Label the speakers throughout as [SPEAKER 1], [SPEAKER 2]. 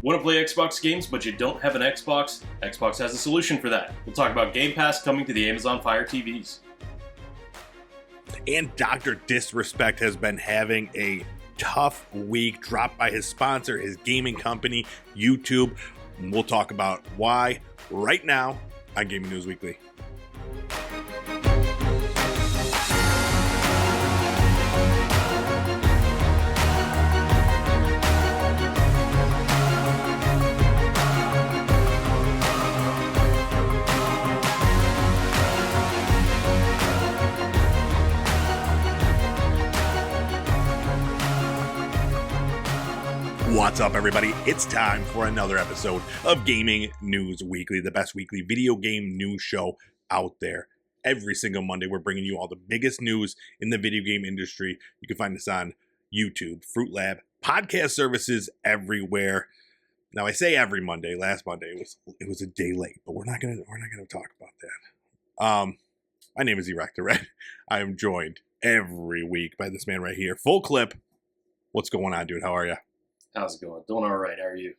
[SPEAKER 1] Want to play Xbox games but you don't have an Xbox? Xbox has a solution for that. We'll talk about Game Pass coming to the Amazon Fire TVs.
[SPEAKER 2] And Dr. Disrespect has been having a tough week, dropped by his sponsor, his gaming company, YouTube. And we'll talk about why right now on Gaming News Weekly. What's up, everybody? It's time for another episode of Gaming News Weekly, the best weekly video game news show out there. Every single Monday, we're bringing you all the biggest news in the video game industry. You can find us on YouTube, Fruit Lab, podcast services everywhere. Now, I say every Monday. Last Monday it was a day late, but we're not gonna talk about that. My name is Disrepect. I am joined every week by this man right here. Full clip. What's going on, dude? How are you?
[SPEAKER 1] How's it going? Doing all right. How are you?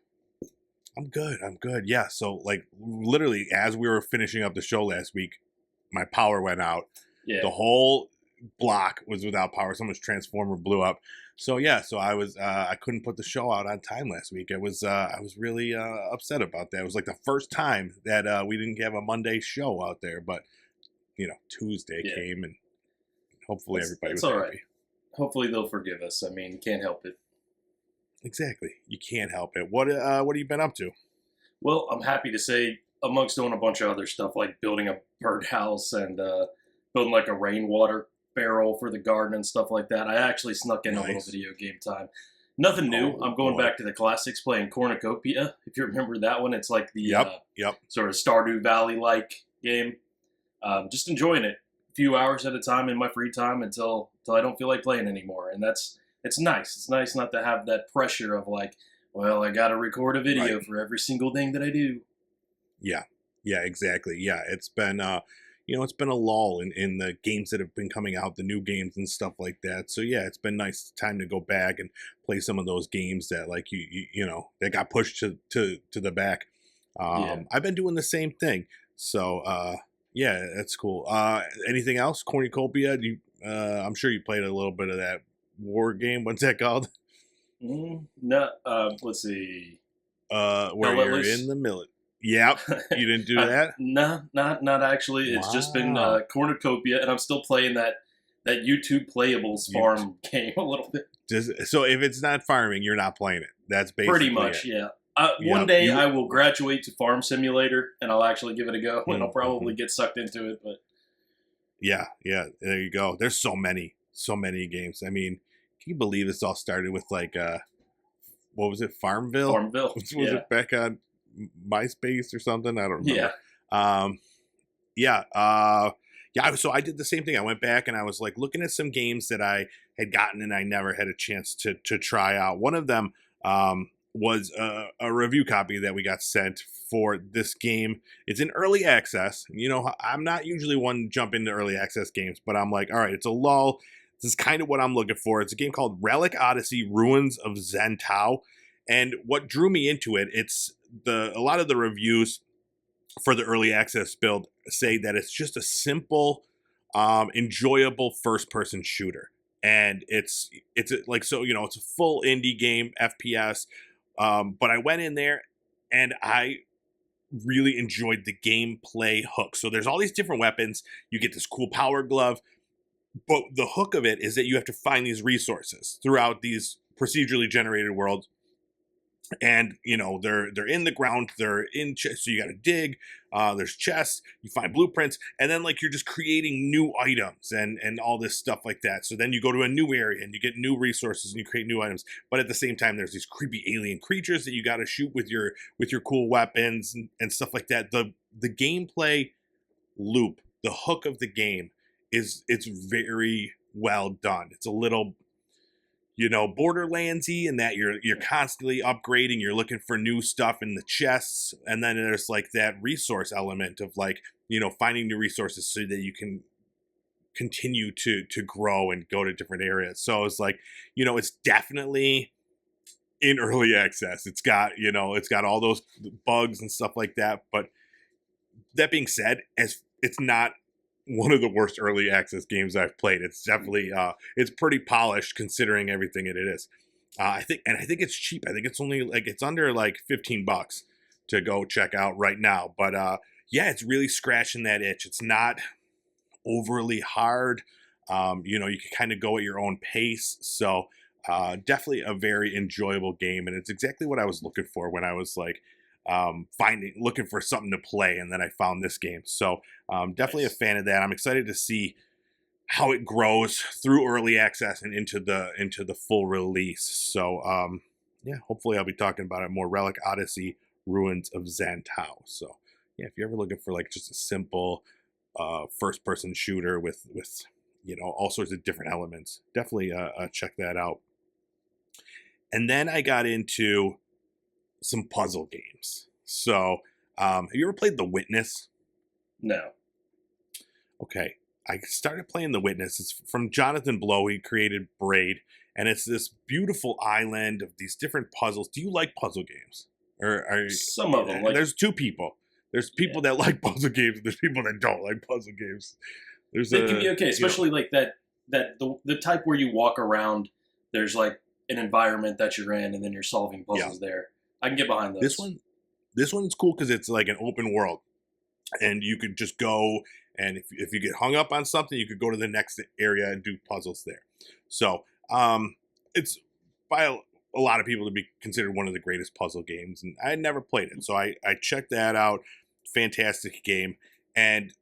[SPEAKER 2] I'm good. Yeah. So, literally, as we were finishing up the show last week, my power went out.
[SPEAKER 1] Yeah.
[SPEAKER 2] The whole block was without power. Someone's transformer blew up. So, yeah. So I was, I couldn't put the show out on time last week. I was really upset about that. It was like the first time that we didn't have a Monday show out there. But, Tuesday came and hopefully everybody was happy.
[SPEAKER 1] All right. Hopefully they'll forgive us. I mean, can't help it.
[SPEAKER 2] Exactly. You can't help it. What have you been up to?
[SPEAKER 1] Well, I'm happy to say, amongst doing a bunch of other stuff like building a birdhouse and building like a rainwater barrel for the garden and stuff like that, I actually snuck in a little video game time. Nothing new. I'm going back to the classics, playing Cornucopia. If you remember that one, it's like the sort of Stardew Valley-like game. Just enjoying it a few hours at a time in my free time until I don't feel like playing anymore, and it's nice. It's nice not to have that pressure of like, well, I got to record a video for every single thing that I do. Yeah,
[SPEAKER 2] exactly. Yeah, it's been, it's been a lull in the games that have been coming out, the new games and stuff like that. So yeah, it's been nice time to go back and play some of those games that that got pushed to the back. I've been doing the same thing. So yeah, that's cool. Anything else? Cornucopia? I'm sure you played a little bit of that war game. What's that called?
[SPEAKER 1] No, let's see.
[SPEAKER 2] Where you're in the military. Yep. You didn't do that?
[SPEAKER 1] No, not actually. It's just been Cornucopia, and I'm still playing that YouTube Playables farm game a little bit.
[SPEAKER 2] So if it's not farming, you're not playing it. That's basically
[SPEAKER 1] pretty much, yeah. One day I will graduate to Farm Simulator, and I'll actually give it a go, and I'll probably get sucked into it. But
[SPEAKER 2] yeah, there you go. There's so many games. I mean, can you believe this all started with what was it, Farmville?
[SPEAKER 1] Farmville.
[SPEAKER 2] Was it back on MySpace or something? I don't remember. So I did the same thing. I went back and I was looking at some games that I had gotten and I never had a chance to try out. One of them was a review copy that we got sent for this game. It's in early access. I'm not usually one to jump into early access games, but I'm like, all right, it's a lull. This is kind of what I'm looking for. It's a game called Relic Odyssey: Ruins of Zhentao. And what drew me into it, a lot of the reviews for the early access build say that it's just a simple, enjoyable first-person shooter. And it's a full indie game, FPS. But I went in there and I really enjoyed the gameplay hook. So there's all these different weapons. You get this cool power glove. But the hook of it is that you have to find these resources throughout these procedurally generated worlds. And, they're in the ground, they're in chests, so you got to dig, there's chests, you find blueprints, and then, you're just creating new items and all this stuff like that. So then you go to a new area and you get new resources and you create new items. But at the same time, there's these creepy alien creatures that you got to shoot with your cool weapons and stuff like that. The gameplay loop, the hook of the game, it's very well done. It's a little Borderlands-y in that you're constantly upgrading, you're looking for new stuff in the chests, and then there's that resource element of finding new resources so that you can continue to grow and go to different areas. So it's it's definitely in early access. It's got, it's got all those bugs and stuff like that. But that being said, as it's not one of the worst early access games I've played. It's definitely it's pretty polished considering everything it is. I think it's cheap. I think it's only it's under like $15 to go check out right now. But yeah, it's really scratching that itch. It's not overly hard. You can kind of go at your own pace. So definitely a very enjoyable game, and it's exactly what I was looking for when I was looking for something to play, and then I found this game. So definitely
[SPEAKER 1] Nice.
[SPEAKER 2] a fan of that. I'm excited to see how it grows through early access and into the full release. So yeah, hopefully I'll be talking about it more. Relic Odyssey: Ruins of Xantao. So yeah, if you're ever looking for just a simple first person shooter with all sorts of different elements, definitely check that out. And then I got into some puzzle games. So have you ever played The Witness?
[SPEAKER 1] No.
[SPEAKER 2] Okay, I started playing The Witness. It's from Jonathan Blow. He created Braid, and it's this beautiful island of these different puzzles. Do you like puzzle games? Or
[SPEAKER 1] Some of them,
[SPEAKER 2] there's two people. There's people that like puzzle games, and there's people that don't like puzzle games.
[SPEAKER 1] They can be okay, especially like that the type where you walk around. There's like an environment that you're in, and then you're solving puzzles there. I can get behind those.
[SPEAKER 2] This one's cool because it's like an open world, and you could just go, and if you get hung up on something, you could go to the next area and do puzzles there. So it's by a lot of people to be considered one of the greatest puzzle games, and I had never played it, so I checked that out. Fantastic game. And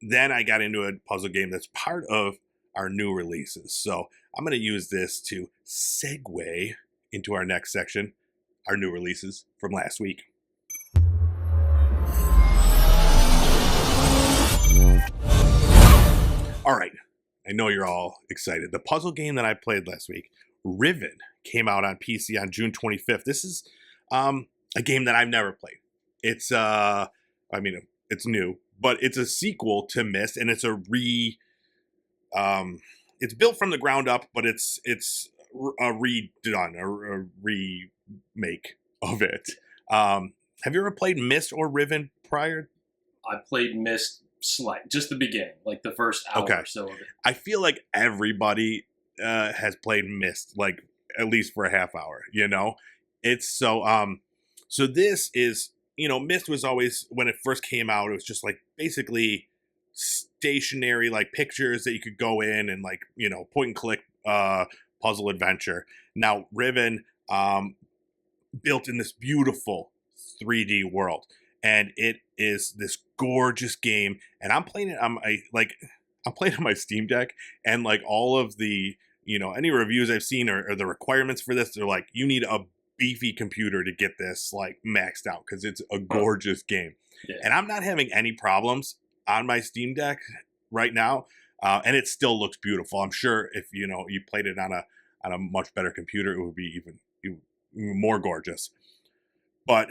[SPEAKER 2] then I got into a puzzle game that's part of our new releases. So I'm going to use this to segue into our next section, our new releases from last week. All right, I know you're all excited. The puzzle game that I played last week, Riven, came out on PC on June 25th. This is a game that I've never played. It's it's new, but it's a sequel to Myst, and it's it's built from the ground up, but it's a redone, a remake of it. Have you ever played Myst or Riven prior?
[SPEAKER 1] I played Myst just the beginning, like the first hour or so of it.
[SPEAKER 2] I feel like everybody has played Myst, like at least for a half hour. It's so this is. Myst was always, when it first came out, it was just like basically stationary, like pictures that you could go in and point and click puzzle adventure. Now Riven built in this beautiful 3D world, and it is this gorgeous game. And I'm playing it. I'm playing on my Steam Deck, and like all of the any reviews I've seen or the requirements for this, they're like, you need a beefy computer to get this maxed out because it's a gorgeous game.
[SPEAKER 1] Yeah.
[SPEAKER 2] And I'm not having any problems on my Steam Deck right now, and it still looks beautiful. I'm sure if you played it on a much better computer, it would be even more gorgeous. But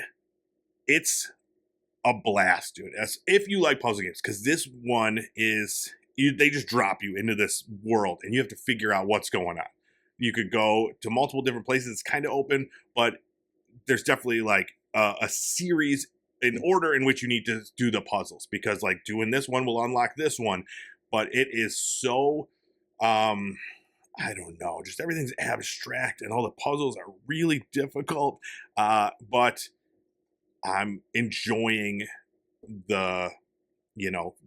[SPEAKER 2] it's a blast, dude. As if you like puzzle games, because this one is they just drop you into this world and you have to figure out what's going on. You could go to multiple different places. It's kind of open, but there's definitely a series in order in which you need to do the puzzles, because doing this one will unlock this one. But it is so, I don't know, just everything's abstract and all the puzzles are really difficult. But I'm enjoying the,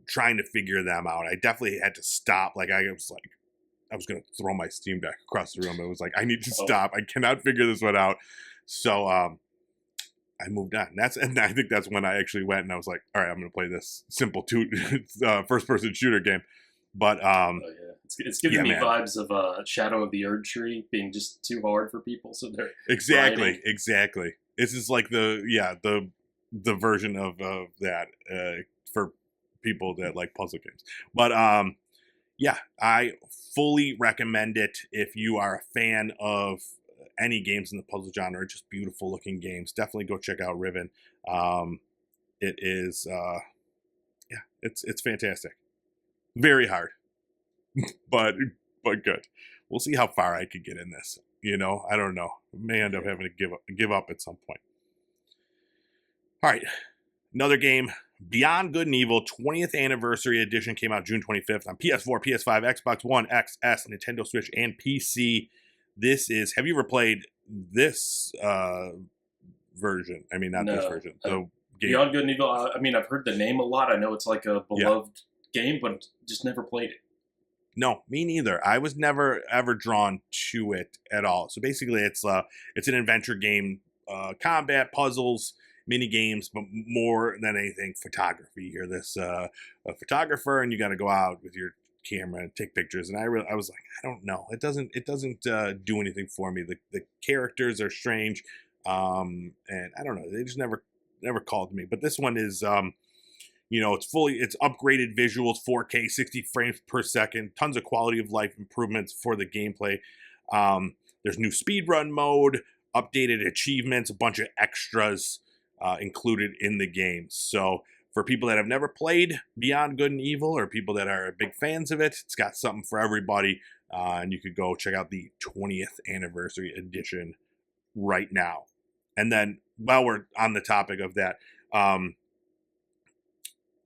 [SPEAKER 2] trying to figure them out. I definitely had to stop. I was going to throw my Steam Deck across the room. It was like, I need to stop. I cannot figure this one out. So I moved on. And I think that's when I actually went and I was like, all right, I'm going to play this simple first-person shooter game. But
[SPEAKER 1] it's giving me vibes of Shadow of the Erdtree being just too hard for people. So they're
[SPEAKER 2] exactly. This is like the version of that for people that like puzzle games. But yeah, I fully recommend it if you are a fan of any games in the puzzle genre. Just beautiful looking games. Definitely go check out Riven. It is, it's fantastic. Very hard, but good. We'll see how far I could get in this. You know, I don't know. May end up having to give up at some point. All right, another game, Beyond Good and Evil 20th Anniversary Edition came out June 25th on PS4, PS5, Xbox One, XS, Nintendo Switch, and PC. This is, have you ever played this version? I mean, not this version. The game.
[SPEAKER 1] Beyond Good and Evil, I mean, I've heard the name a lot. I know it's like a beloved game, but just never played it.
[SPEAKER 2] No, me neither. I was never ever drawn to it at all. So basically, it's an adventure game, combat, puzzles, mini games, but more than anything, photography. You're this a photographer, and you got to go out with your camera and take pictures. And I was like, I don't know. It doesn't do anything for me. The characters are strange, and I don't know. They just never called to me. But this one is. It's upgraded visuals, 4K, 60 frames per second, tons of quality of life improvements for the gameplay. There's new speedrun mode, updated achievements, a bunch of extras included in the game. So for people that have never played Beyond Good and Evil, or people that are big fans of it, it's got something for everybody. And you could go check out the 20th Anniversary Edition right now. And then while we're on the topic of that,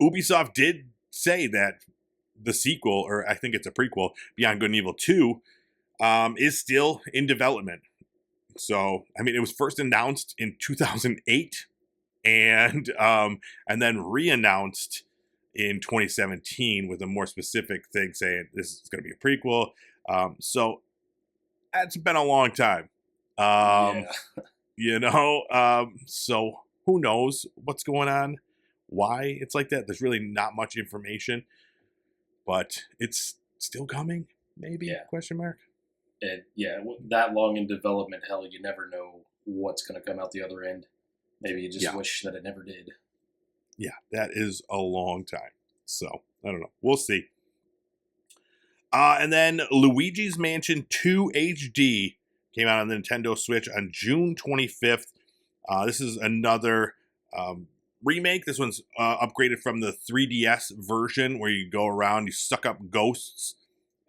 [SPEAKER 2] Ubisoft did say that the sequel, or I think it's a prequel, Beyond Good and Evil 2, is still in development. So, I mean, it was first announced in 2008 and then re-announced in 2017 with a more specific thing saying this is going to be a prequel. So, it's been a long time. So who knows what's going on? Why it's like that? There's really not much information, but it's still coming. Maybe? Question mark.
[SPEAKER 1] And that long in development, hell, you never know what's going to come out the other end. Maybe you just wish that it never did.
[SPEAKER 2] Yeah, that is a long time. So I don't know. We'll see. And then Luigi's Mansion 2 HD came out on the Nintendo Switch on June 25th. This is another remake. This one's upgraded from the 3DS version where you go around, you suck up ghosts,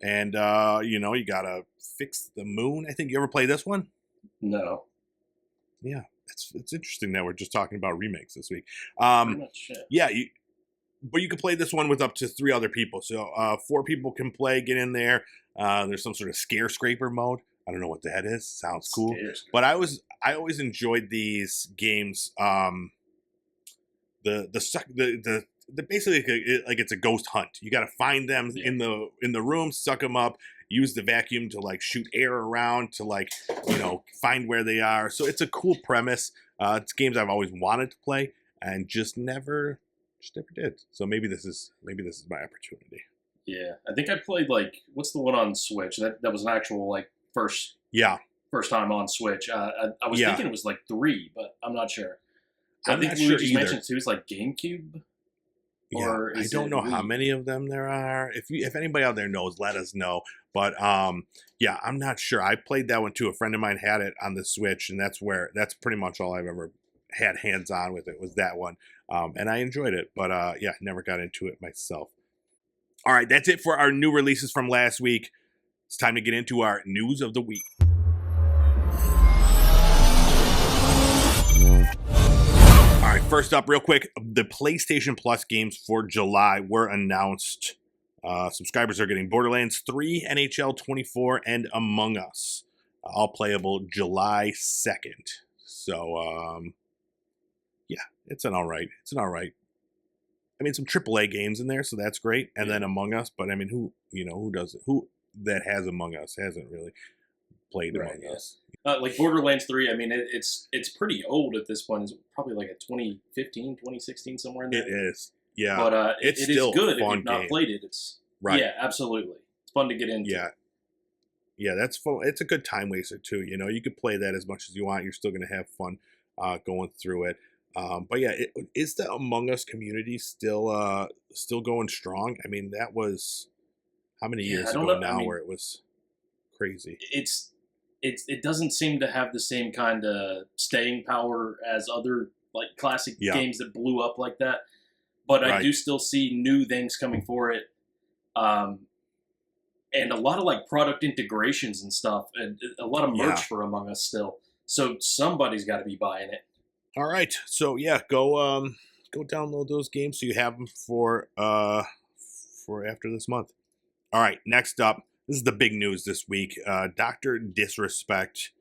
[SPEAKER 2] and you gotta fix the moon. I think you ever play this one?
[SPEAKER 1] No.
[SPEAKER 2] Yeah, it's interesting that we're just talking about remakes this week.
[SPEAKER 1] Pretty much,
[SPEAKER 2] but you can play this one with up to 3 other people. So 4 people can play. Get in there. There's some sort of scare scraper mode. I don't know what that is. Sounds cool. But I always enjoyed these games. The basically like it's a ghost hunt. You got to find them in the room, suck them up, use the vacuum to like shoot air around to find where they are. So it's a cool premise. It's games I've always wanted to play and just never did. So maybe this is my opportunity.
[SPEAKER 1] Yeah, I think I played what's the one on Switch? That was an actual first time on Switch. I was thinking it was 3, but I'm not sure. I think Luigi's Mansion 2 is GameCube. Or
[SPEAKER 2] I don't know how many of them there are. If anybody out there knows, let us know. But I'm not sure. I played that one too. A friend of mine had it on the Switch, and that's pretty much all I've ever had hands on with it was that one. And I enjoyed it, but never got into it myself. All right, that's it for our new releases from last week. It's time to get into our news of the week. All right, first up, real quick, the PlayStation Plus games for July were announced. Subscribers are getting Borderlands 3, NHL 24, and Among Us, all playable July 2nd. So, it's an all right. I mean, some AAA games in there, so that's great. And then Among Us, but I mean, who does it? Who that has Among Us hasn't really played Among Us.
[SPEAKER 1] Borderlands 3, I mean, it's pretty old at this point. It's probably a 2015, 2016, somewhere in there.
[SPEAKER 2] It is, yeah.
[SPEAKER 1] But
[SPEAKER 2] it's
[SPEAKER 1] it
[SPEAKER 2] still
[SPEAKER 1] is good
[SPEAKER 2] a fun
[SPEAKER 1] if you've not
[SPEAKER 2] game.
[SPEAKER 1] played it. It's
[SPEAKER 2] right.
[SPEAKER 1] Yeah, absolutely. It's fun to get into.
[SPEAKER 2] Yeah, that's fun. It's a good time waster too. You could play that as much as you want. You're still going to have fun going through it. But yeah, is the Among Us community still going strong? I mean, that was how many years ago now where it was crazy.
[SPEAKER 1] It doesn't seem to have the same kind of staying power as other classic games that blew up like that. But I do still see new things coming for it. and a lot of like product integrations and stuff, and a lot of
[SPEAKER 2] Yeah.
[SPEAKER 1] merch for Among Us still. So somebody's got to be buying it.
[SPEAKER 2] All right. So yeah, go download those games so you have them for after this month. All right, next up, this is the big news this week. Dr. Disrespect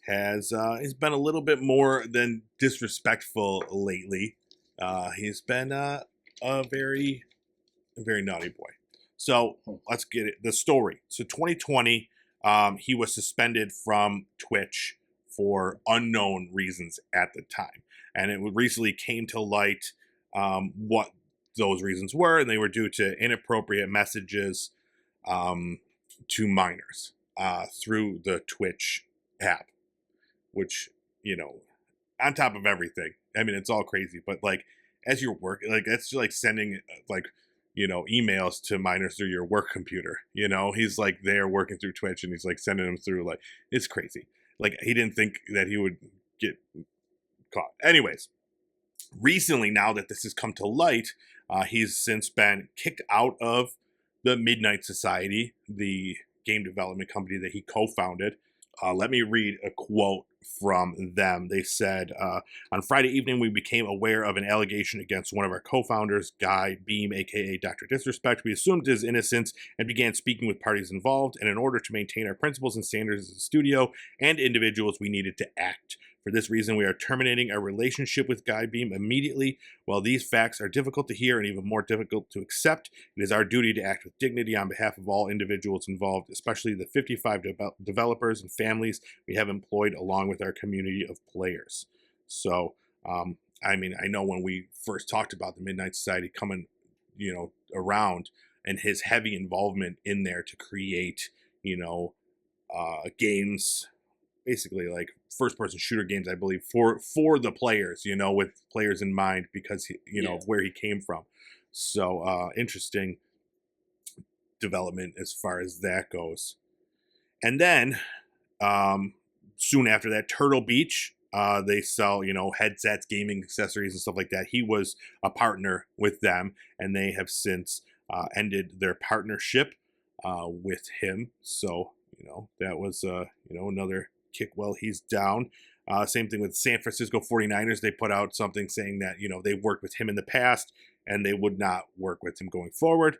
[SPEAKER 2] has been a little bit more than disrespectful lately. He's been a very naughty boy. So let's get it. The story. So 2020, he was suspended from Twitch for unknown reasons at the time, and it recently came to light what those reasons were, and they were due to inappropriate messages to minors through the Twitch app, which, you know, on top of everything, I mean, it's all crazy, but like as you're working, like that's like sending like, you know, emails to minors through your work computer. You know, he's like there working through Twitch and he's like sending them through, like, it's crazy. Like he didn't think that he would get caught. Anyways, recently, now that this has come to light, he's since been kicked out of the Midnight Society, the game development company that he co-founded. Let me read a quote from them. They said, on Friday evening, we became aware of an allegation against one of our co-founders, Guy Beam, aka Dr. Disrespect. We assumed his innocence and began speaking with parties involved. And in order to maintain our principles and standards as a studio and individuals, we needed to act. For this reason, we are terminating our relationship with Guy Beam immediately. While these facts are difficult to hear and even more difficult to accept, it is our duty to act with dignity on behalf of all individuals involved, especially the 55 developers and families we have employed along with our community of players. So, I mean, I know when we first talked about the Midnight Society coming, you know, around and his heavy involvement in there to create, you know, games, basically like first-person shooter games, I believe, for the players, you know, with players in mind, because he, you know, where he came from. So interesting development as far as that goes. And then soon after that, Turtle Beach, they sell, you know, headsets, gaming accessories, and stuff like that. He was a partner with them, and they have since ended their partnership with him. So, you know, that was, you know, another kick while he's down. Same thing with San Francisco 49ers. They put out something saying that, you know, they worked with him in the past and they would not work with him going forward.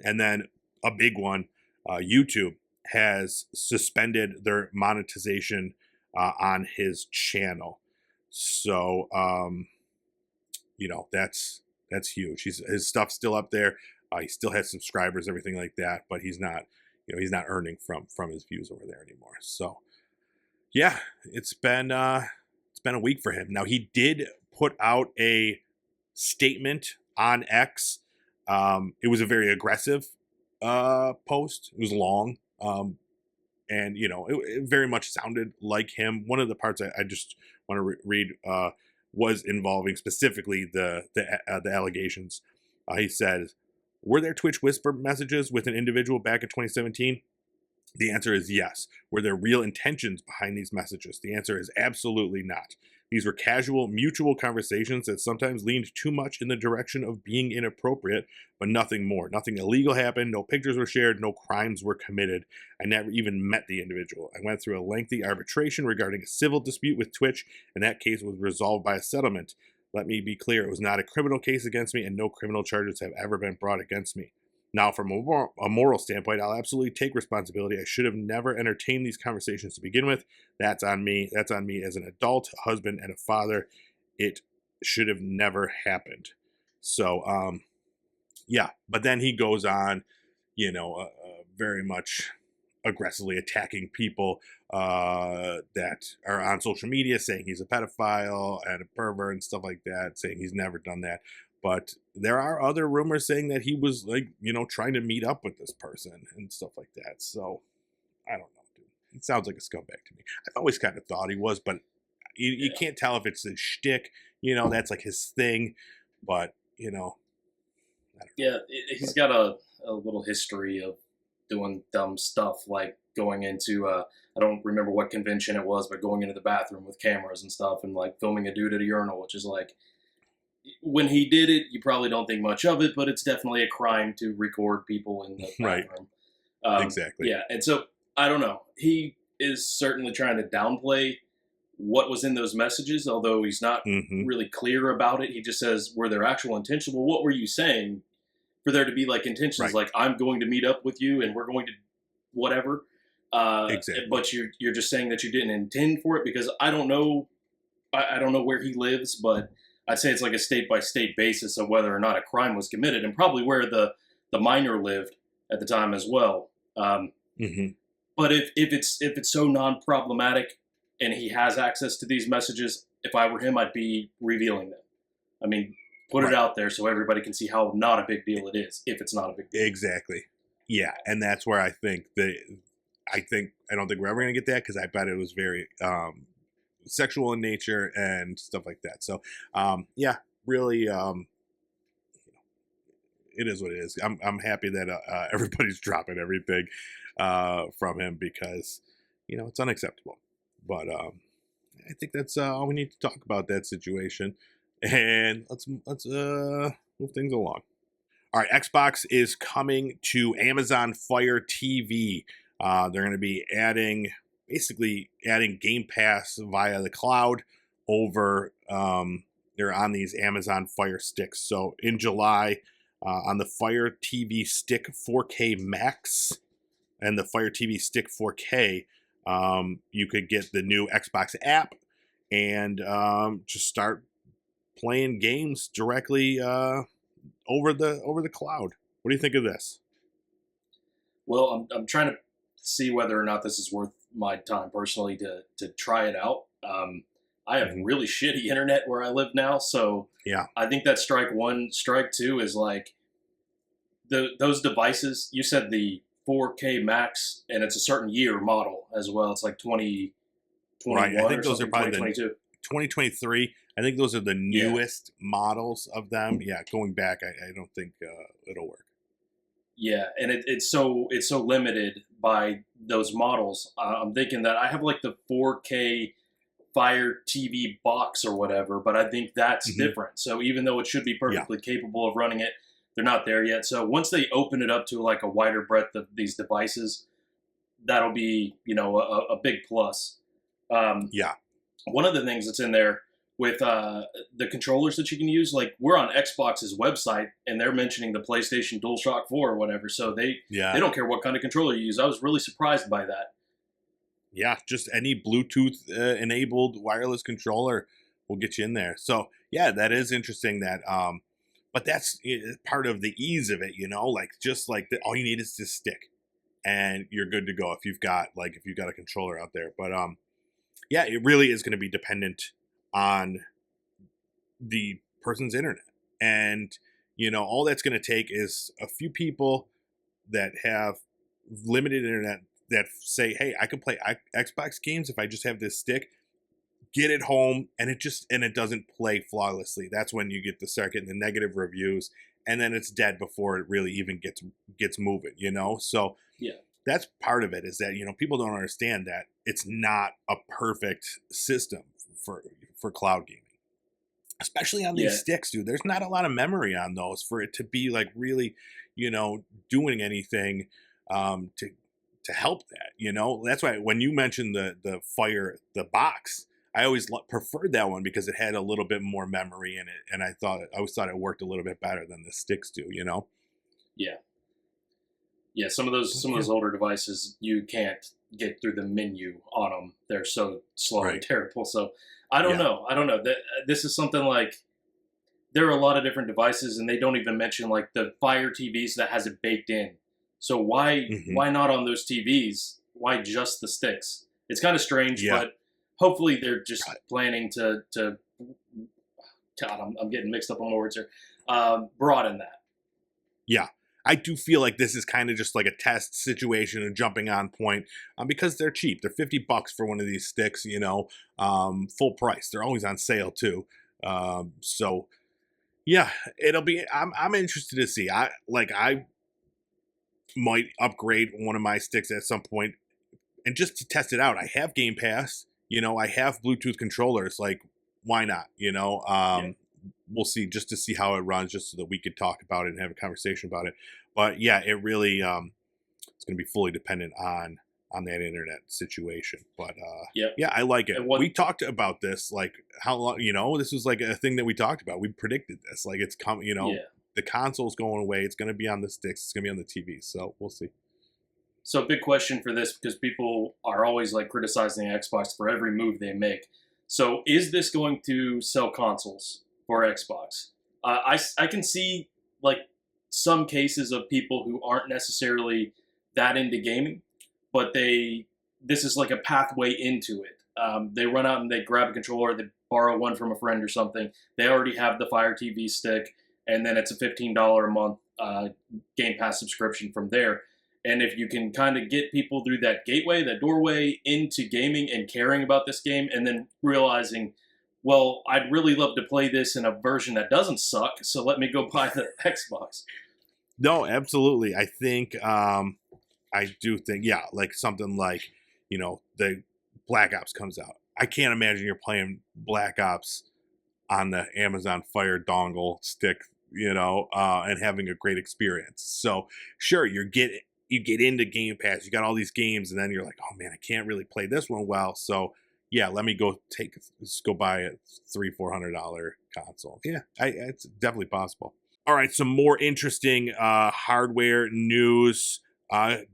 [SPEAKER 2] And then a big one, YouTube has suspended their monetization on his channel. So, you know, that's huge. His stuff's still up there. He still has subscribers, everything like that, but he's not, you know, he's not earning from his views over there anymore. So, yeah, it's been a week for him. Now, he did put out a statement on X. It was a very aggressive post. It was long, and you know, it very much sounded like him. One of the parts I just want to read was involving specifically the allegations. He said, "Were there Twitch whisper messages with an individual back in 2017? The answer is yes. Were there real intentions behind these messages? The answer is absolutely not. These were casual, mutual conversations that sometimes leaned too much in the direction of being inappropriate, but nothing more. Nothing illegal happened, no pictures were shared, no crimes were committed. I never even met the individual. I went through a lengthy arbitration regarding a civil dispute with Twitch, and that case was resolved by a settlement. Let me be clear, it was not a criminal case against me, and no criminal charges have ever been brought against me. Now, from a moral standpoint, I'll absolutely take responsibility. I should have never entertained these conversations to begin with. That's on me. That's on me as an adult, a husband, and a father. It should have never happened." So, yeah. But then he goes on, you know, very much aggressively attacking people that are on social media, saying he's a pedophile and a pervert and stuff like that, saying he's never done that. But there are other rumors saying that he was, like, you know, trying to meet up with this person and stuff like that. So, I don't know, dude. He sounds like a scumbag to me. I've always kind of thought he was, but you can't tell if it's his shtick. You know, that's like his thing. But, you know, I don't know.
[SPEAKER 1] Yeah, he's got a little history of doing dumb stuff, like going into, I don't remember what convention it was, but going into the bathroom with cameras and stuff and, like, filming a dude at a urinal, which is like, when he did it, you probably don't think much of it, but it's definitely a crime to record people in the bathroom.
[SPEAKER 2] Right. Exactly.
[SPEAKER 1] Yeah, and so I don't know. He is certainly trying to downplay what was in those messages, although he's not
[SPEAKER 2] Hmm.
[SPEAKER 1] really clear about it. He just says, "Were there actual intentions? Well, what were you saying for there to be like intentions?
[SPEAKER 2] Right.
[SPEAKER 1] Like I'm going to meet up with you and we're going to whatever."
[SPEAKER 2] Exactly.
[SPEAKER 1] But you're just saying that you didn't intend for it because I don't know. I don't know where he lives, but I'd say it's like a state by state basis of whether or not a crime was committed, and probably where the minor lived at the time as well.
[SPEAKER 2] Hmm.
[SPEAKER 1] But if it's so non problematic and he has access to these messages, if I were him, I'd be revealing them. I mean, put it
[SPEAKER 2] Right.
[SPEAKER 1] out there so everybody can see how not a big deal it is. If it's not a big deal,
[SPEAKER 2] Exactly. Yeah, and that's where I don't think we're ever gonna get that because I bet it was very sexual in nature and stuff like that. So yeah, really it is what it is. I'm happy that everybody's dropping everything from him because it's unacceptable. But I think that's all we need to talk about that situation, and let's move things along. All right, Xbox is coming to Amazon Fire TV. They're going to be basically adding Game Pass via the cloud over. They're on these Amazon Fire sticks. So in July, on the Fire TV Stick 4K Max and the Fire TV Stick 4K, you could get the new Xbox app and just start playing games directly over the cloud. What do you think of this?
[SPEAKER 1] well, I'm trying to see whether or not this is worth my time personally to try it out. I have
[SPEAKER 2] Hmm.
[SPEAKER 1] really shitty internet where I live now, so
[SPEAKER 2] Yeah.
[SPEAKER 1] I think that strike one, strike two is like those devices. You said the 4K Max, and it's a certain year model as well. It's like
[SPEAKER 2] Right. I
[SPEAKER 1] 2021
[SPEAKER 2] think
[SPEAKER 1] or
[SPEAKER 2] those are
[SPEAKER 1] something,
[SPEAKER 2] probably the
[SPEAKER 1] 2022.
[SPEAKER 2] 2023. I think those are the
[SPEAKER 1] Yeah,
[SPEAKER 2] newest models of them. Yeah, going back, I don't think it'll work.
[SPEAKER 1] yeah, and it's so limited by those models. I'm thinking that I have like the 4K Fire TV box or whatever, but I think that's
[SPEAKER 2] Hmm.
[SPEAKER 1] different. So even though it should be
[SPEAKER 2] Yeah.
[SPEAKER 1] perfectly capable of running it, they're not there yet. So once they open it up to like a wider breadth of these devices, that'll be a big plus. Um,
[SPEAKER 2] Yeah.
[SPEAKER 1] one of the things that's in there with the controllers that you can use, like we're on Xbox's website and they're mentioning the PlayStation DualShock 4 or whatever, so they
[SPEAKER 2] Yeah.
[SPEAKER 1] don't care what kind of controller you use. I was really surprised by that.
[SPEAKER 2] Yeah. Just any Bluetooth enabled wireless controller will get you in there. So yeah, that is interesting. But that's part of the ease of it. Like just like all you need is this stick, and you're good to go if you've got a controller out there. But yeah, it really is going to be dependent on the person's internet. And, all that's going to take is a few people that have limited internet that say, hey, I can play Xbox games if I just have this stick, get it home, and it doesn't play flawlessly. That's when you get start getting the negative reviews, and then it's dead before it really even gets moving. So
[SPEAKER 1] Yeah,
[SPEAKER 2] that's part of it is that people don't understand that it's not a perfect system for cloud gaming, especially on these
[SPEAKER 1] yeah,
[SPEAKER 2] sticks, dude. There's not a lot of memory on those for it to be like really doing anything to help that. That's why when you mentioned the box, I always preferred that one because it had a little bit more memory in it, and I always thought it worked a little bit better than the sticks do.
[SPEAKER 1] yeah, yeah.
[SPEAKER 2] But
[SPEAKER 1] Some of
[SPEAKER 2] yeah.
[SPEAKER 1] those older devices you can't get through the menu on them. They're so slow and
[SPEAKER 2] Right.
[SPEAKER 1] terrible. So I don't
[SPEAKER 2] Yeah.
[SPEAKER 1] know. I don't know. This is something like there are a lot of different devices, and they don't even mention like the Fire TVs that has it baked in. So why
[SPEAKER 2] Hmm.
[SPEAKER 1] why not on those TVs? Why just the sticks? It's kind of strange,
[SPEAKER 2] Yeah.
[SPEAKER 1] but hopefully they're just
[SPEAKER 2] Right.
[SPEAKER 1] planning to. God, I'm getting mixed up on my words here. Broaden that.
[SPEAKER 2] Yeah. I do feel like this is kind of just like a test situation, a jumping on point, because they're cheap. They're $50 for one of these sticks, full price. They're always on sale too. So yeah, it'll be. I'm interested to see. I might upgrade one of my sticks at some point, and just to test it out. I have Game Pass. I have Bluetooth controllers. Like, why not?
[SPEAKER 1] Yeah,
[SPEAKER 2] We'll see, just to see how it runs, just so that we could talk about it and have a conversation about it. But yeah, it really it's going to be fully dependent on that internet situation. But
[SPEAKER 1] Yeah.
[SPEAKER 2] yeah, I like it.
[SPEAKER 1] And what
[SPEAKER 2] We talked about this, like how long, this was like a thing that we talked about. We predicted this, like it's coming,
[SPEAKER 1] yeah.
[SPEAKER 2] the console's going away. It's going to be on the sticks. It's going to be on the TV. So we'll see.
[SPEAKER 1] So big question for this, because people are always like criticizing Xbox for every move they make. So is this going to sell consoles for Xbox? I can see like some cases of people who aren't necessarily that into gaming, but this is like a pathway into it. They run out and they grab a controller, they borrow one from a friend or something. They already have the Fire TV stick, and then it's a $15 a month Game Pass subscription from there. And if you can kind of get people through that gateway, that doorway into gaming and caring about this game, and then realizing, well, I'd really love to play this in a version that doesn't suck, so let me go buy the Xbox.
[SPEAKER 2] No, absolutely. I think, I do think, yeah, like something like, the Black Ops comes out. I can't imagine you're playing Black Ops on the Amazon Fire dongle stick, and having a great experience. So sure, you get into Game Pass, you got all these games, and then you're like, oh man, I can't really play this one well. So yeah, let me go buy a $300-400 console. Yeah, it's definitely possible. All right, some more interesting hardware news.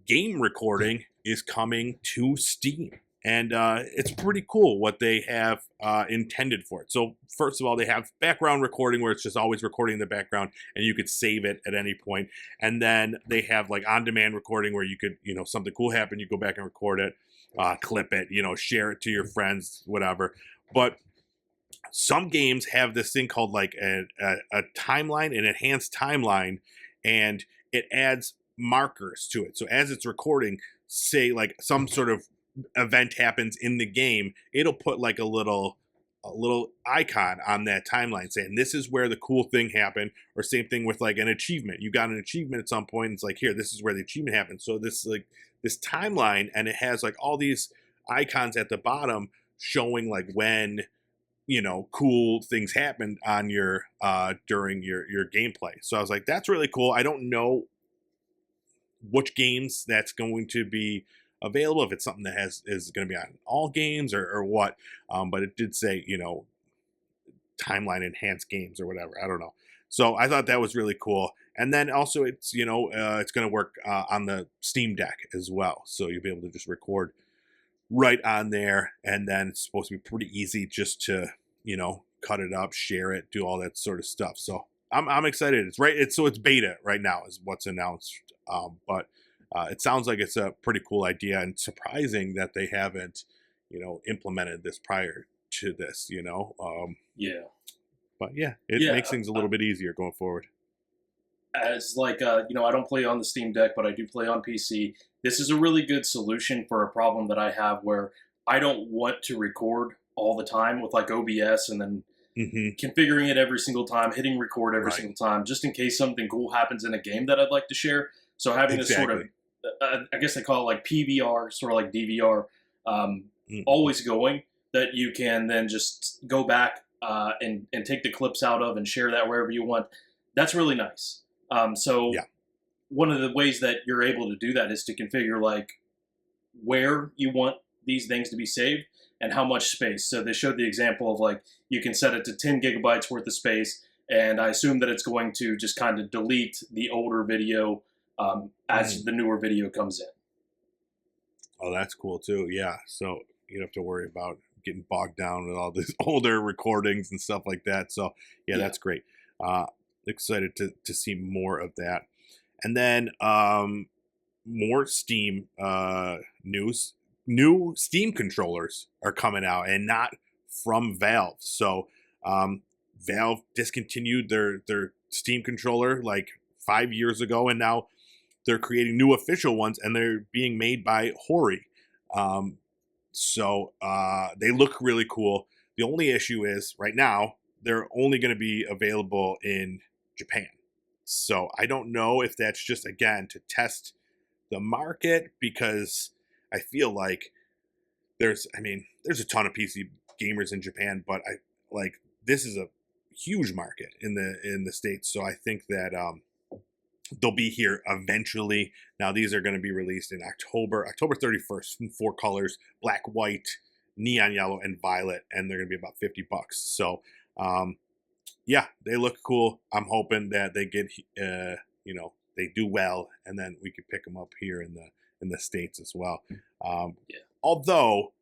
[SPEAKER 2] Game recording is coming to Steam. And it's pretty cool what they have intended for it. So first of all, they have background recording where it's just always recording in the background and you could save it at any point. And then they have like on-demand recording where you could, something cool happened, you go back and record it, clip it, share it to your friends, whatever. But some games have this thing called like a timeline, an enhanced timeline, and it adds markers to it. So as it's recording, say like some sort of event happens in the game, it'll put like a little icon on that timeline saying this is where the cool thing happened, or same thing with like an achievement. You got an achievement at some point, it's like, here, this is where the achievement happened. So this timeline, and it has like all these icons at the bottom showing like when cool things happened on your during your gameplay. So I was like, that's really cool. I don't know which games that's going to be available, if it's something that is going to be on all games or what, but it did say timeline enhanced games or whatever. I don't know. So I thought that was really cool. And then also it's it's going to work on the Steam Deck as well, so you'll be able to just record right on there, and then it's supposed to be pretty easy just to cut it up, share it, do all that sort of stuff. So I'm excited. It's beta right now is what's announced, but it sounds like it's a pretty cool idea, and surprising that they haven't, implemented this prior to this,
[SPEAKER 1] Yeah.
[SPEAKER 2] But yeah, it makes things a little bit easier going forward.
[SPEAKER 1] As like, I don't play on the Steam Deck, but I do play on PC. This is a really good solution for a problem that I have where I don't want to record all the time with like OBS and then configuring it every single time, hitting record every single time, just in case something cool happens in a game that I'd like to share. So having this sort of, I guess they call it like PVR, sort of like DVR, always going, that you can then just go back and take the clips out of and share that wherever you want. That's really nice. One of the ways that you're able to do that is to configure like where you want these things to be saved and how much space. So they showed the example of like you can set it to 10 gigabytes worth of space, and I assume that it's going to just kind of delete the older video as the newer video comes in.
[SPEAKER 2] Oh, that's cool too. Yeah, so you don't have to worry about getting bogged down with all these older recordings and stuff like that. So yeah. That's great. Excited to see more of that. And then more Steam news. New Steam controllers are coming out, and not from Valve. So Valve discontinued their Steam controller like 5 years ago, and now they're creating new official ones, and they're being made by Hori. So they look really cool. The only issue is right now they're only going to be available in Japan. So I don't know if that's just, again, to test the market, because I feel like there's a ton of PC gamers in Japan, but this is a huge market in the States. So I think that they'll be here eventually. Now these are going to be released in October 31st in 4 colors: black, white, neon yellow, and violet, and they're going to be about $50. So yeah, they look cool. I'm hoping that they get they do well, and then we can pick them up here in the States as well. Although,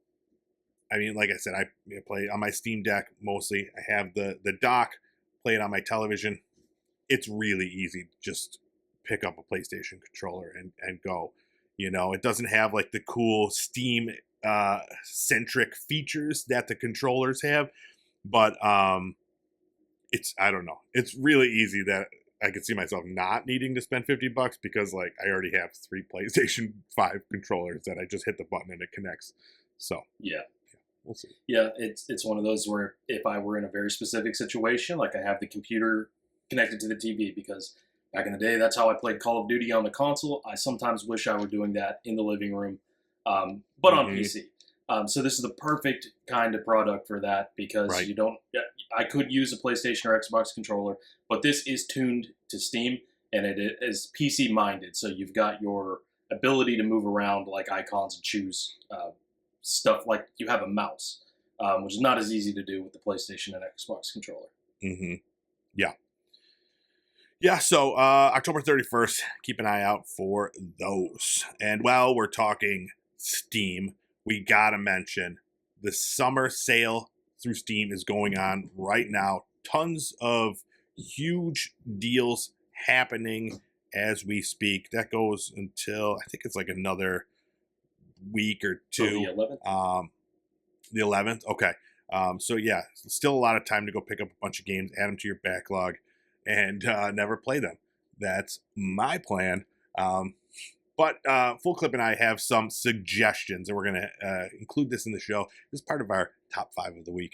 [SPEAKER 2] I mean, like I said, I play on my Steam Deck mostly. I have the dock, play it on my television. It's really easy. Just pick up a PlayStation controller and go. It doesn't have like the cool Steam centric features that the controllers have, but I don't know. It's really easy that I could see myself not needing to spend $50 because like I already have 3 PlayStation 5 controllers that I just hit the button and it connects. So
[SPEAKER 1] yeah.
[SPEAKER 2] We'll see.
[SPEAKER 1] Yeah, it's one of those where if I were in a very specific situation, like I have the computer connected to the TV, because back in the day, that's how I played Call of Duty on the console. I sometimes wish I were doing that in the living room, but on PC. So this is the perfect kind of product for that, because you don't. I could use a PlayStation or Xbox controller, but this is tuned to Steam and it is PC minded. So you've got your ability to move around like icons and choose stuff like you have a mouse, which is not as easy to do with the PlayStation and Xbox controller.
[SPEAKER 2] Yeah, so October 31st, keep an eye out for those. And while we're talking Steam, we gotta mention the summer sale through Steam is going on right now. Tons of huge deals happening as we speak. That goes until, I think it's like another week or two.
[SPEAKER 1] So the 11th?
[SPEAKER 2] The 11th? Okay. So yeah, still a lot of time to go pick up a bunch of games, add them to your backlog, and never play them. That's my plan. But Full Clip and I have some suggestions, and we're going to include this in the show. This is part of our top 5 of the week.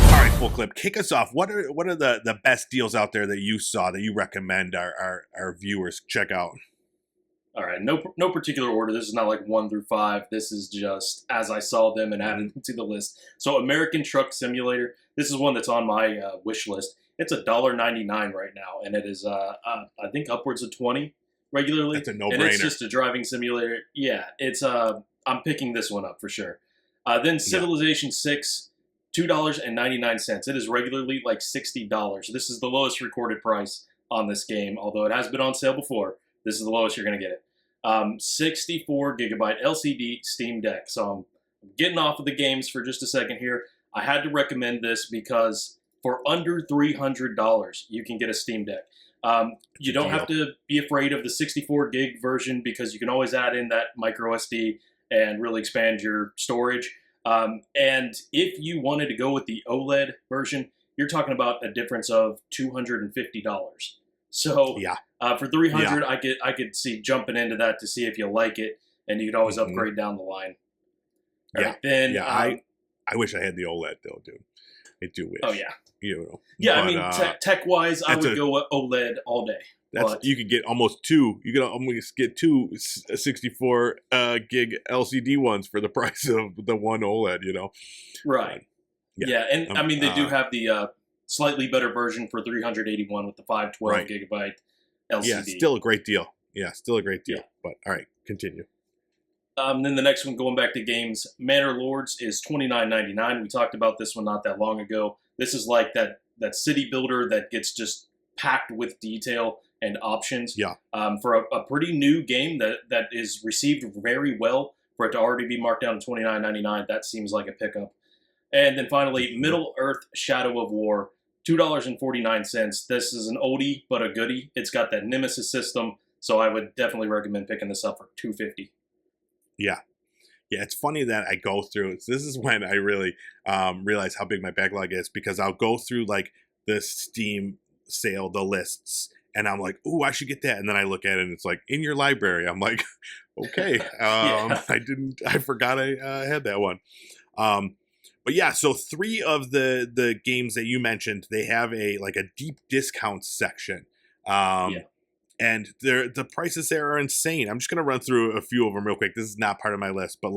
[SPEAKER 2] All right, Full Clip, kick us off. What are the best deals out there that you saw that you recommend our viewers check out?
[SPEAKER 1] All right, no particular order. This is not like 1 through 5. This is just as I saw them and added them to the list. So American Truck Simulator. This is one that's on my wish list. It's $1.99 right now, and it is I think upwards of 20 regularly.
[SPEAKER 2] That's a no-brainer.
[SPEAKER 1] And it's just a driving simulator. Yeah, it's I'm picking this one up for sure. Then Civilization 6, $2.99. It is regularly like $60. This is the lowest recorded price on this game, although it has been on sale before. This is the lowest you're going to get it. 64 gigabyte LCD Steam Deck. So I'm getting off of the games for just a second here. I had to recommend this because for under $300, you can get a Steam Deck. You don't have to be afraid of the 64 gig version, because you can always add in that micro SD and really expand your storage. And if you wanted to go with the OLED version, you're talking about a difference of $250. So for $300, I could see jumping into that to see if you like it, and you could always upgrade down the line.
[SPEAKER 2] I wish I had the OLED though, dude. I do wish.
[SPEAKER 1] Oh yeah.
[SPEAKER 2] But,
[SPEAKER 1] I mean, tech wise, I would go with OLED all day.
[SPEAKER 2] You could get almost two. You could almost get two 64 gig LCD ones for the price of the one OLED.
[SPEAKER 1] Right. And I mean, they do have the slightly better version for $381 with the 512 gigabyte LCD.
[SPEAKER 2] Yeah, still a great deal. But all right, continue.
[SPEAKER 1] Then the next one, going back to games, Manor Lords is $29.99. We talked about this one not that long ago. This is like that city builder that gets just packed with detail and options. For a pretty new game that is received very well, for it to already be marked down to $29.99, that seems like a pickup. And then finally, Middle Earth Shadow of War, $2.49. This is an oldie but a goodie. It's got that Nemesis system, so I would definitely recommend picking this up for $2.50.
[SPEAKER 2] Yeah, it's funny that I go through. This is when I really realize how big my backlog is, because I'll go through like the Steam sale, the lists, and I'm like, "Ooh, I should get that." And then I look at it, and it's like in your library. I'm like, "Okay, I forgot I had that one." But yeah, so 3 of the games that you mentioned, they have a deep discounts section. And the prices there are insane. I'm just going to run through a few of them real quick. This is not part of my list, but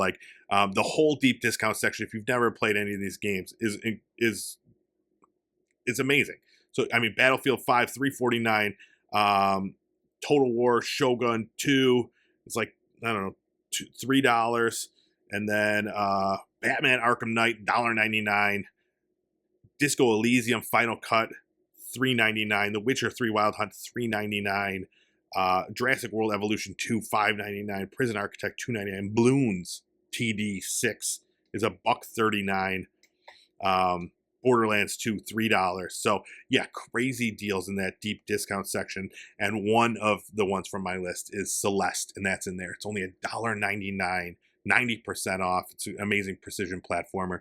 [SPEAKER 2] the whole deep discount section, if you've never played any of these games, is it's amazing. So I mean, Battlefield 5, $349. Total War Shogun 2 is like, I don't know, $3. And then Batman Arkham Knight, $1.99. Disco Elysium Final Cut, $3.99. The Witcher 3 Wild Hunt, $3.99. Jurassic World Evolution 2, $5.99. Prison Architect, $2.99. Bloons TD6 is $1.39. Borderlands 2, $3. So yeah, crazy deals in that deep discount section. And one of the ones from my list is Celeste, and that's in there. It's only $1.99, 90% off. It's an amazing precision platformer.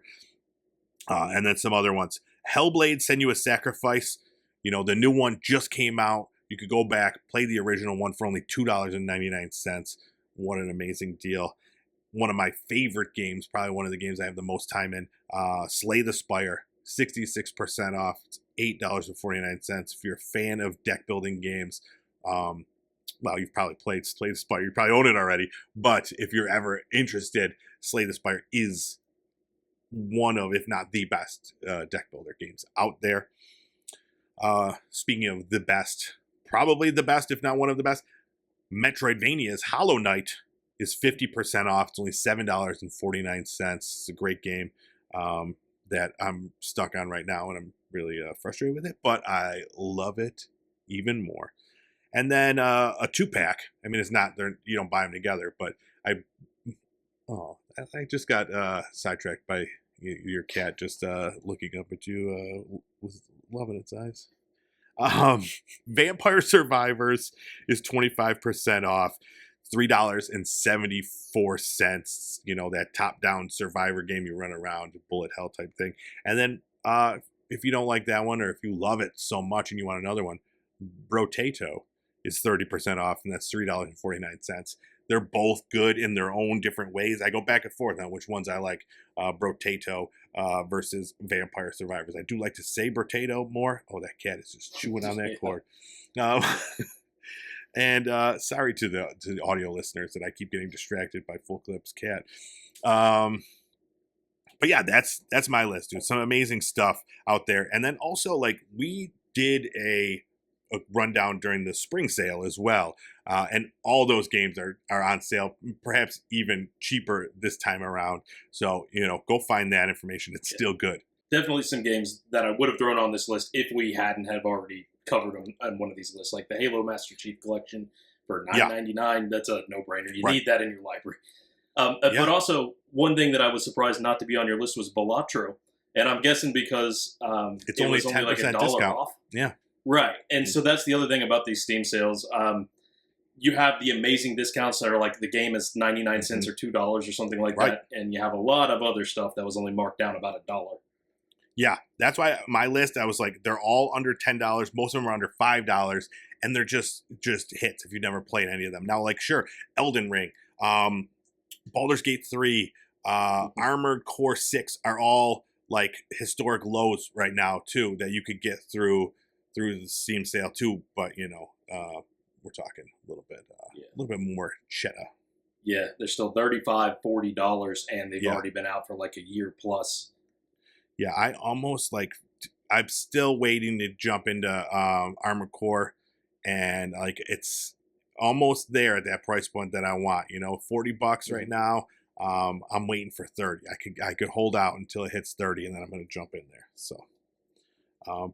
[SPEAKER 2] And then some other ones. Hellblade: Senua's Sacrifice. You know, the new one just came out. You could go back, play the original one for only $2.99. What an amazing deal. One of my favorite games, probably one of the games I have the most time in, Slay the Spire, 66% off. It's $8.49. If you're a fan of deck building games, well, you've probably played Slay the Spire. You probably own it already. But if you're ever interested, Slay the Spire is one of, if not the best deck builder games out there. Speaking of the best, probably the best, if not one of the best, Metroidvania's Hollow Knight is 50% off. It's only $7.49. It's a great game that I'm stuck on right now, and I'm really frustrated with it, but I love it even more. And then a 2-pack. I mean, it's not, you don't buy them together, but I just got sidetracked by your cat just looking up at you with love in its eyes. Vampire Survivors is 25% off. $3.74. You know, that top-down survivor game you run around, bullet hell type thing. And then if you don't like that one, or if you love it so much and you want another one, Brotato is 30% off, and that's $3.49. They're both good in their own different ways. I go back and forth on which ones I like, Brotato versus Vampire Survivors. I do like to say Brotato more. Oh, that cat is just chewing on that cord. And sorry to the audio listeners that I keep getting distracted by Full Clip's cat. But yeah, that's my list, dude. Some amazing stuff out there. And then also, like, we did a rundown during the spring sale as well. And all those games are on sale, perhaps even cheaper this time around. So, you know, go find that information. It's still good.
[SPEAKER 1] Definitely some games that I would have thrown on this list if we hadn't have already covered on one of these lists, like the Halo Master Chief Collection for $9.99. That's a no-brainer. You need that in your library. But also, one thing that I was surprised not to be on your list was Balatro. And I'm guessing because
[SPEAKER 2] it's only 10%
[SPEAKER 1] like $1
[SPEAKER 2] discount
[SPEAKER 1] off.
[SPEAKER 2] Yeah.
[SPEAKER 1] Right. And so that's the other thing about these Steam sales. You have the amazing discounts that are like the game is 99 cents or $2 or something like that. And you have a lot of other stuff that was only marked down about $1.
[SPEAKER 2] Yeah, that's why my list, I was like, they're all under $10. Most of them are under $5, and they're just hits if you've never played any of them. Now, like, sure, Elden Ring, Baldur's Gate 3, Armored Core 6 are all like historic lows right now too that you could get through the Steam sale too. But you know, we're talking a little bit more cheddar.
[SPEAKER 1] Yeah, they're still $35, $40, and they've already been out for like a year plus.
[SPEAKER 2] Yeah, I'm still waiting to jump into Armored Core, and like it's almost there at that price point that I want. You know, $40 right now. I'm waiting for 30. I could hold out until it hits 30, and then I'm going to jump in there. So,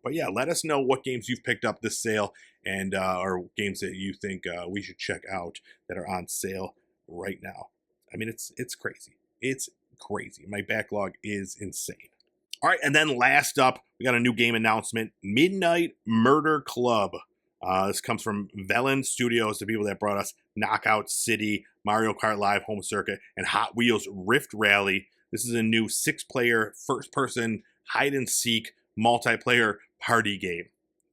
[SPEAKER 2] but yeah, let us know what games you've picked up this sale, and or games that you think we should check out that are on sale right now. I mean, it's crazy. It's crazy. My backlog is insane. All right, and then last up, we got a new game announcement, Midnight Murder Club. This comes from Velen Studios, the people that brought us Knockout City, Mario Kart Live Home Circuit, and Hot Wheels Rift Rally. This is a new 6-player, first-person, hide-and-seek, multiplayer party game.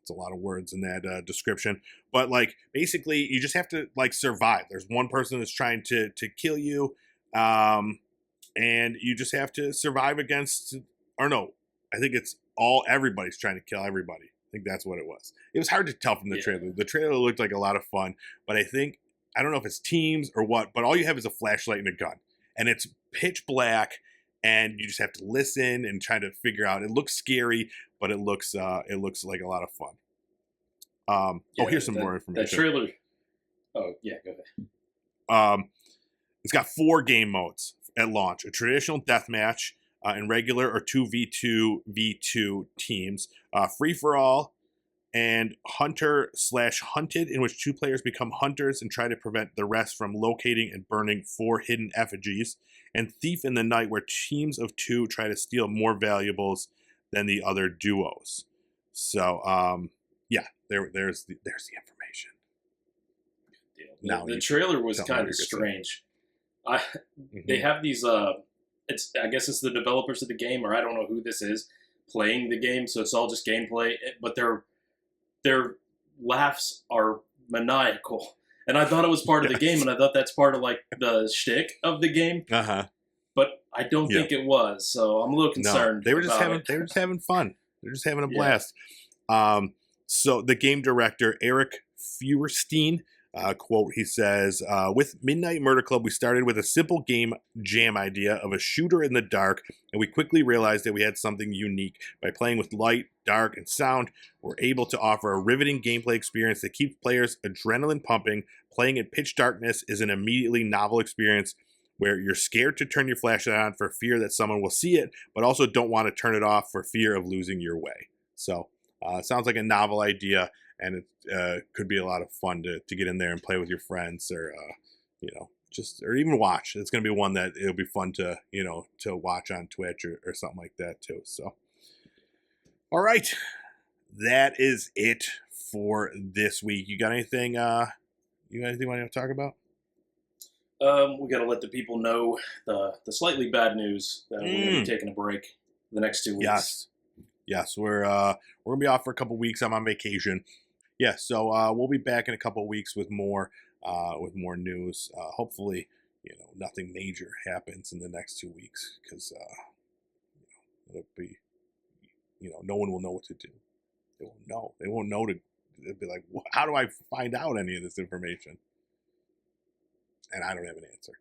[SPEAKER 2] It's a lot of words in that description. But, like, basically, you just have to, like, survive. There's one person that's trying to kill you, and you just have to survive against... Or no, I think everybody's trying to kill everybody. I think that's what it was. It was hard to tell from the trailer. The trailer looked like a lot of fun, but I don't know if it's teams or what, but all you have is a flashlight and a gun. And it's pitch black, and you just have to listen and try to figure out. It looks scary, but it looks like a lot of fun. Here's some more information.
[SPEAKER 1] That trailer. Oh yeah, go ahead.
[SPEAKER 2] It's got 4 game modes at launch: a traditional deathmatch, and regular or 2v2v2 teams, free for all, and hunter/hunted, in which 2 players become hunters and try to prevent the rest from locating and burning 4 hidden effigies, and thief in the night, where teams of 2 try to steal more valuables than the other duos. So there's the information.
[SPEAKER 1] Now the trailer was kind of strange. They have these. I guess it's the developers of the game, or I don't know who this is playing the game. So it's all just gameplay, but their laughs are maniacal, and I thought it was part of the game, and I thought that's part of like the shtick of the game. But I don't think it was. So I'm a little concerned.
[SPEAKER 2] No, they were just having fun. They're just having a blast. So the game director, Eric Feuerstein, quote, he says, with Midnight Murder Club, we started with a simple game jam idea of a shooter in the dark, and we quickly realized that we had something unique. By playing with light, dark, and sound, we're able to offer a riveting gameplay experience that keeps players' adrenaline pumping. Playing in pitch darkness is an immediately novel experience where you're scared to turn your flashlight on for fear that someone will see it, but also don't want to turn it off for fear of losing your way. So, sounds like a novel idea, and it could be a lot of fun to get in there and play with your friends, or or even watch. It's going to be one that it'll be fun to watch on Twitch or something like that too. So, all right, that is it for this week. You got anything? You got anything you want to talk about?
[SPEAKER 1] We got to let the people know the slightly bad news that we're going to be taking a break the next 2 weeks.
[SPEAKER 2] Yes, we're gonna be off for a couple weeks. I'm on vacation. Yeah, so we'll be back in a couple weeks with more news. Hopefully, nothing major happens in the next 2 weeks, because it'll be, no one will know what to do. They won't know. They won't know they'll be like, how do I find out any of this information? And I don't have an answer.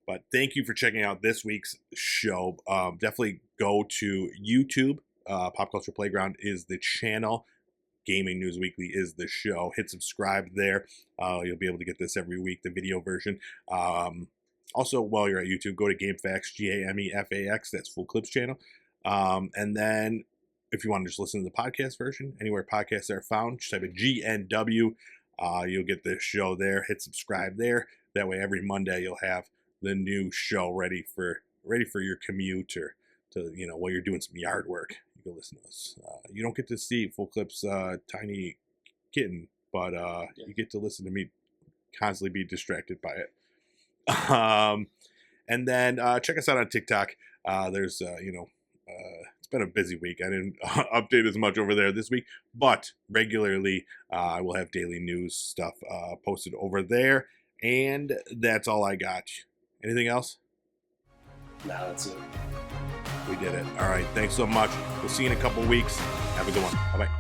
[SPEAKER 2] But thank you for checking out this week's show. Definitely go to YouTube. Pop Culture Playground is the channel. Gaming News Weekly is the show. Hit subscribe there. You'll be able to get this every week, the video version. Also, while you're at YouTube, go to GameFAQs, GAMEFAX. That's Full Clips channel. And then if you want to just listen to the podcast version, anywhere podcasts are found, just type in GNW. You'll get the show there. Hit subscribe there. That way, every Monday you'll have the new show ready for your commute, or to while you're doing some yard work. You can listen to us. You don't get to see Full Clip's tiny kitten, but you get to listen to me constantly be distracted by it. And then check us out on TikTok. There's it's been a busy week. I didn't update as much over there this week, but regularly I will have daily news stuff posted over there. And that's all I got. Anything else?
[SPEAKER 1] No, that's it.
[SPEAKER 2] We did it. All right. Thanks so much. We'll see you in a couple weeks. Have a good one. Bye-bye.